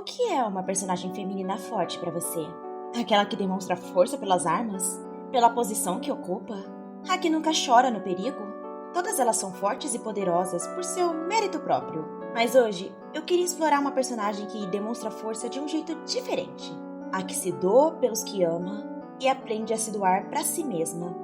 que é uma personagem feminina forte pra você? Aquela que demonstra força pelas armas? Pela posição que ocupa? A que nunca chora no perigo? Todas elas são fortes e poderosas por seu mérito próprio. Mas hoje, eu queria explorar uma personagem que demonstra força de um jeito diferente. A que se doa pelos que ama e aprende a se doar pra si mesma.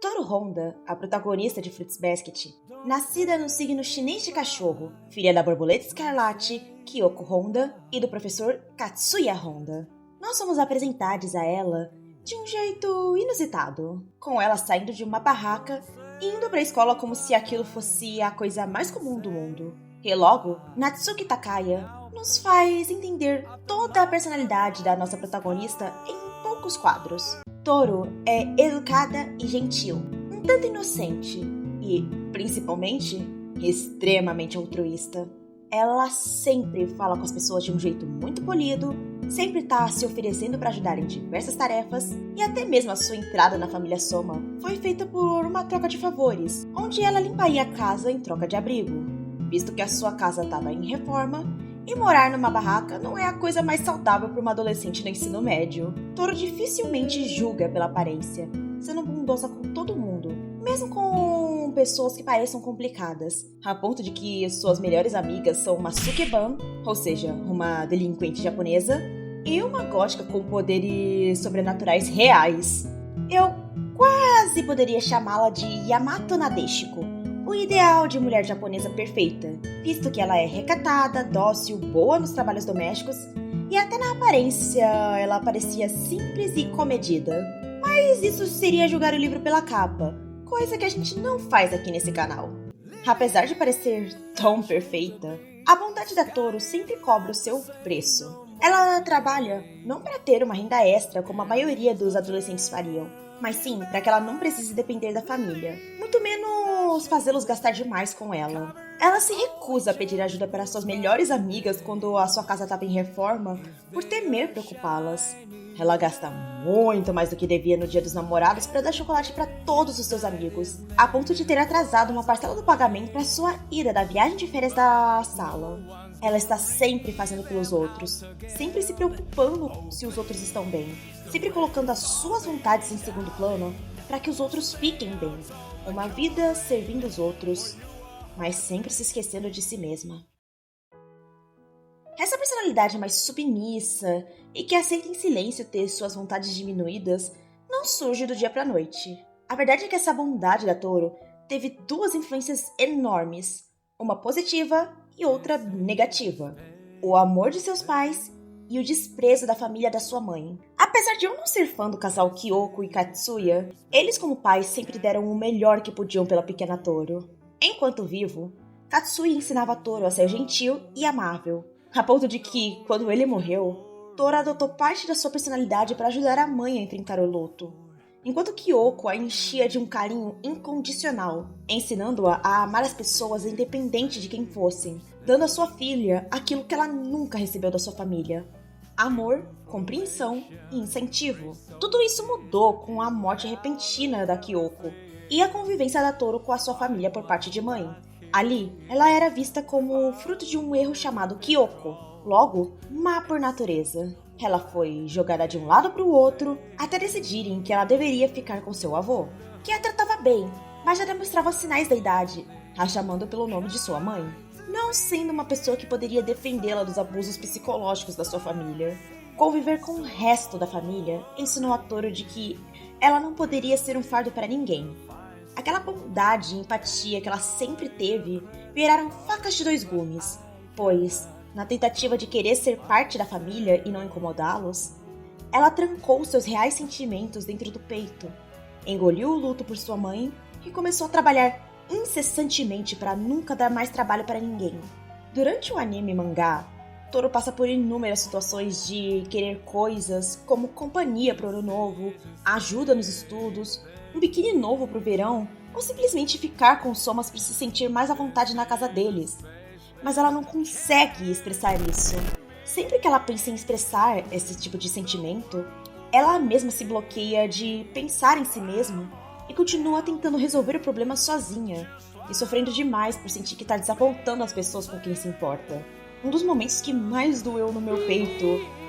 Toru Honda, a protagonista de Fruits Basket, nascida no signo chinês de cachorro, filha da borboleta escarlate Kyoko Honda e do professor Katsuya Honda. Nós somos apresentados a ela de um jeito inusitado, com ela saindo de uma barraca e indo pra escola como se aquilo fosse a coisa mais comum do mundo. E logo, Natsuki Takaya nos faz entender toda a personalidade da nossa protagonista em poucos quadros. Toru é educada e gentil, um tanto inocente e, principalmente, extremamente altruísta. Ela sempre fala com as pessoas de um jeito muito polido, sempre tá se oferecendo para ajudar em diversas tarefas e até mesmo a sua entrada na família Soma foi feita por uma troca de favores, onde ela limparia a casa em troca de abrigo, visto que a sua casa estava em reforma. E morar numa barraca não é a coisa mais saudável para uma adolescente no ensino médio. Toru dificilmente julga pela aparência, sendo bondosa com todo mundo, mesmo com pessoas que pareçam complicadas, a ponto de que suas melhores amigas são uma Sukeban, ou seja, uma delinquente japonesa, e uma gótica com poderes sobrenaturais reais. Eu quase poderia chamá-la de Yamato Nadeshiko, o ideal de mulher japonesa perfeita, visto que ela é recatada, dócil, boa nos trabalhos domésticos e até na aparência ela parecia simples e comedida. Mas isso seria julgar o livro pela capa, coisa que a gente não faz aqui nesse canal. Apesar de parecer tão perfeita, a bondade da Toru sempre cobra o seu preço. Ela trabalha não para ter uma renda extra como a maioria dos adolescentes fariam, mas sim para que ela não precise depender da família, muito menos fazê-los gastar demais com ela. Ela se recusa a pedir ajuda para suas melhores amigas quando a sua casa estava em reforma, por temer preocupá-las. Ela gasta muito mais do que devia no dia dos namorados para dar chocolate para todos os seus amigos, a ponto de ter atrasado uma parcela do pagamento para sua ida da viagem de férias da sala. Ela está sempre fazendo pelos outros, sempre se preocupando se os outros estão bem, sempre colocando as suas vontades em segundo plano para que os outros fiquem bem. Uma vida servindo os outros, mas sempre se esquecendo de si mesma. Essa personalidade mais submissa e que aceita em silêncio ter suas vontades diminuídas não surge do dia pra noite. A verdade é que essa bondade da Toru teve duas influências enormes, uma positiva e outra negativa: o amor de seus pais e o desprezo da família da sua mãe. Apesar de eu não ser fã do casal Kyoko e Katsuya, eles como pais sempre deram o melhor que podiam pela pequena Toru. Enquanto vivo, Katsuya ensinava a Toru a ser gentil e amável, a ponto de que, quando ele morreu, Toru adotou parte da sua personalidade para ajudar a mãe a enfrentar o luto, enquanto Kyoko a enchia de um carinho incondicional, ensinando-a a amar as pessoas independente de quem fossem, dando à sua filha aquilo que ela nunca recebeu da sua família: amor, compreensão e incentivo. Tudo isso mudou com a morte repentina da Kyoko e a convivência da Toru com a sua família por parte de mãe. Ali, ela era vista como fruto de um erro chamado Kyoko, logo, má por natureza. Ela foi jogada de um lado para o outro até decidirem que ela deveria ficar com seu avô, que a tratava bem, mas já demonstrava sinais da idade, a chamando pelo nome de sua mãe, não sendo uma pessoa que poderia defendê-la dos abusos psicológicos da sua família. Conviver com o resto da família ensinou a Toru de que ela não poderia ser um fardo para ninguém. Aquela bondade e empatia que ela sempre teve viraram facas de dois gumes, pois, na tentativa de querer ser parte da família e não incomodá-los, ela trancou seus reais sentimentos dentro do peito, engoliu o luto por sua mãe e começou a trabalhar incessantemente para nunca dar mais trabalho para ninguém. Durante o anime e mangá, Toru passa por inúmeras situações de querer coisas como companhia pro ano novo, ajuda nos estudos, um biquíni novo pro verão ou simplesmente ficar com os Somas para se sentir mais à vontade na casa deles. Mas ela não consegue expressar isso. Sempre que ela pensa em expressar esse tipo de sentimento, ela mesma se bloqueia de pensar em si mesma e continua tentando resolver o problema sozinha, e sofrendo demais por sentir que tá desapontando as pessoas com quem se importa. Um dos momentos que mais doeu no meu peito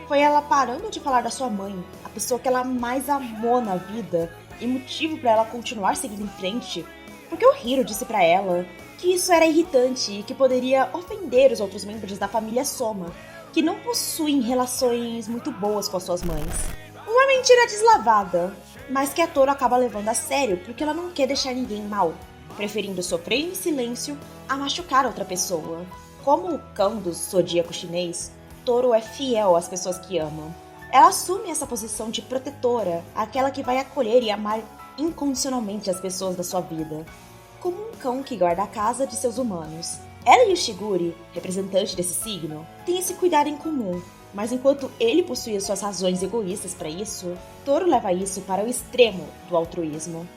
foi ela parando de falar da sua mãe, a pessoa que ela mais amou na vida e motivo para ela continuar seguindo em frente, porque o Hiro disse para ela que isso era irritante e que poderia ofender os outros membros da família Soma, que não possuem relações muito boas com as suas mães. Uma mentira deslavada, mas que a Toro acaba levando a sério porque ela não quer deixar ninguém mal, preferindo sofrer em silêncio a machucar outra pessoa. Como o cão do zodíaco chinês, Toro é fiel às pessoas que ama. Ela assume essa posição de protetora, aquela que vai acolher e amar incondicionalmente as pessoas da sua vida, como um cão que guarda a casa de seus humanos. Ela e o Shigure, representante desse signo, têm esse cuidado em comum, mas enquanto ele possui suas razões egoístas para isso, Toro leva isso para o extremo do altruísmo.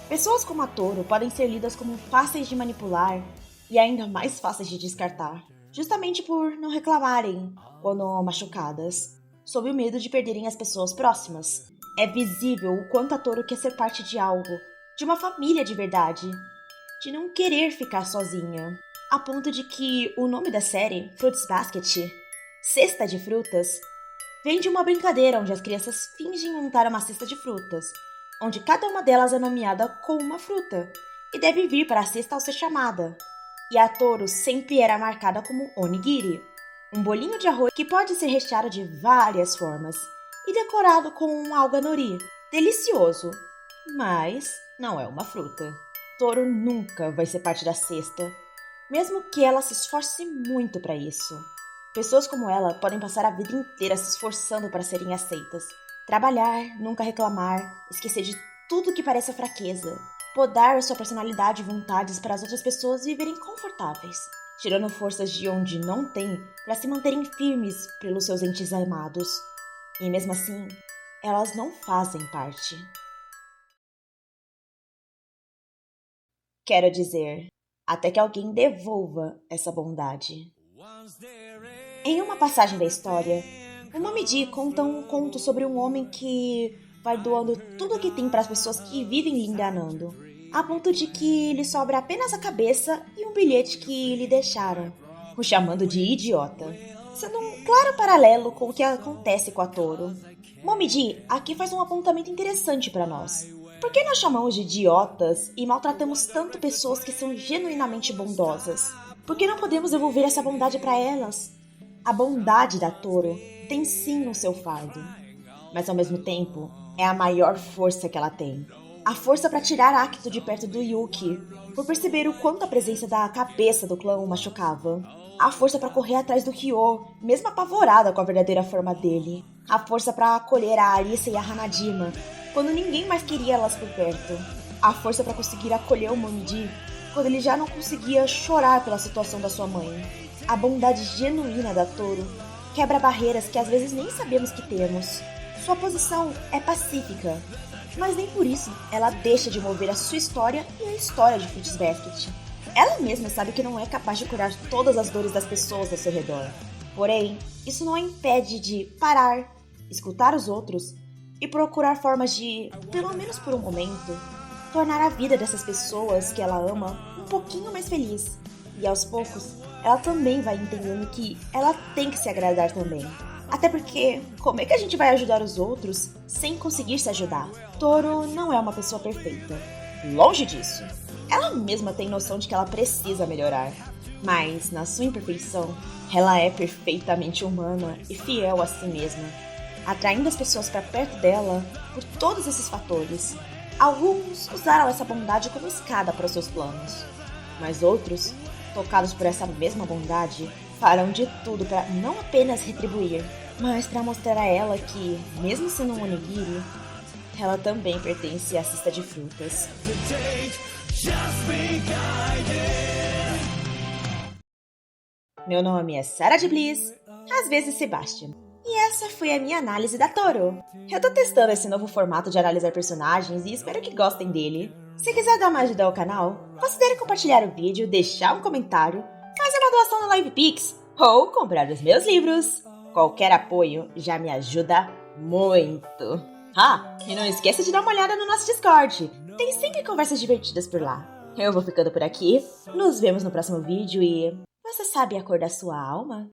Pessoas como a Toro podem ser lidas como fáceis de manipular e ainda mais fáceis de descartar, justamente por não reclamarem quando machucadas, sob o medo de perderem as pessoas próximas. É visível o quanto a Toro quer ser parte de algo, de uma família de verdade, de não querer ficar sozinha, a ponto de que o nome da série, Fruits Basket, Cesta de Frutas, vem de uma brincadeira onde as crianças fingem montar uma cesta de frutas, onde cada uma delas é nomeada com uma fruta e deve vir para a cesta ao ser chamada. E a Toro sempre era marcada como onigiri, um bolinho de arroz que pode ser recheado de várias formas e decorado com um alga nori, delicioso, mas não é uma fruta. Toro nunca vai ser parte da cesta, mesmo que ela se esforce muito para isso. Pessoas como ela podem passar a vida inteira se esforçando para serem aceitas, trabalhar, nunca reclamar, esquecer de tudo que pareça fraqueza, podar sua personalidade e vontades para as outras pessoas viverem confortáveis, tirando forças de onde não tem para se manterem firmes pelos seus entes amados. E mesmo assim, elas não fazem parte. Quero dizer, até que alguém devolva essa bondade. Em uma passagem da história, o Momiji conta um conto sobre um homem que vai doando tudo o que tem para as pessoas que vivem lhe enganando, a ponto de que lhe sobra apenas a cabeça e um bilhete que lhe deixaram, o chamando de idiota, sendo um claro paralelo com o que acontece com a Toro. Momiji aqui faz um apontamento interessante para nós. Por que nós chamamos de idiotas e maltratamos tanto pessoas que são genuinamente bondosas? Por que não podemos devolver essa bondade para elas? A bondade da Toro tem sim o seu fardo, mas ao mesmo tempo é a maior força que ela tem. A força para tirar Akito de perto do Yuki, por perceber o quanto a presença da cabeça do clã o machucava. A força para correr atrás do Kyo, mesmo apavorada com a verdadeira forma dele. A força para acolher a Arisa e a Hanajima, quando ninguém mais queria elas por perto. A força para conseguir acolher o Momiji, quando ele já não conseguia chorar pela situação da sua mãe. A bondade genuína da Toro quebra barreiras que às vezes nem sabemos que temos. Sua posição é pacífica, mas nem por isso ela deixa de mover a sua história e a história de Fruits Basket. Ela mesma sabe que não é capaz de curar todas as dores das pessoas ao seu redor. Porém, isso não a impede de parar, escutar os outros e procurar formas de, pelo menos por um momento, tornar a vida dessas pessoas que ela ama um pouquinho mais feliz. E aos poucos, ela também vai entendendo que ela tem que se agradar também. Até porque, como é que a gente vai ajudar os outros sem conseguir se ajudar? Toro não é uma pessoa perfeita. Longe disso. Ela mesma tem noção de que ela precisa melhorar. Mas, na sua imperfeição, ela é perfeitamente humana e fiel a si mesma, atraindo as pessoas para perto dela por todos esses fatores. Alguns usaram essa bondade como escada para os seus planos, mas outros, tocados por essa mesma bondade, farão de tudo para não apenas retribuir, mas para mostrar a ela que, mesmo sendo um onigiri, ela também pertence à cesta de frutas. Meu nome é Sarah de Bliss, às vezes Sebastian, e essa foi a minha análise da Toro. Eu tô testando esse novo formato de analisar personagens e espero que gostem dele. Se quiser dar uma ajuda ao canal, considere compartilhar o vídeo, deixar um comentário, fazer uma doação na LivePix ou comprar os meus livros. Qualquer apoio já me ajuda muito. Ah, e não esqueça de dar uma olhada no nosso Discord. Tem sempre conversas divertidas por lá. Eu vou ficando por aqui, nos vemos no próximo vídeo e... Você sabe a cor da sua alma?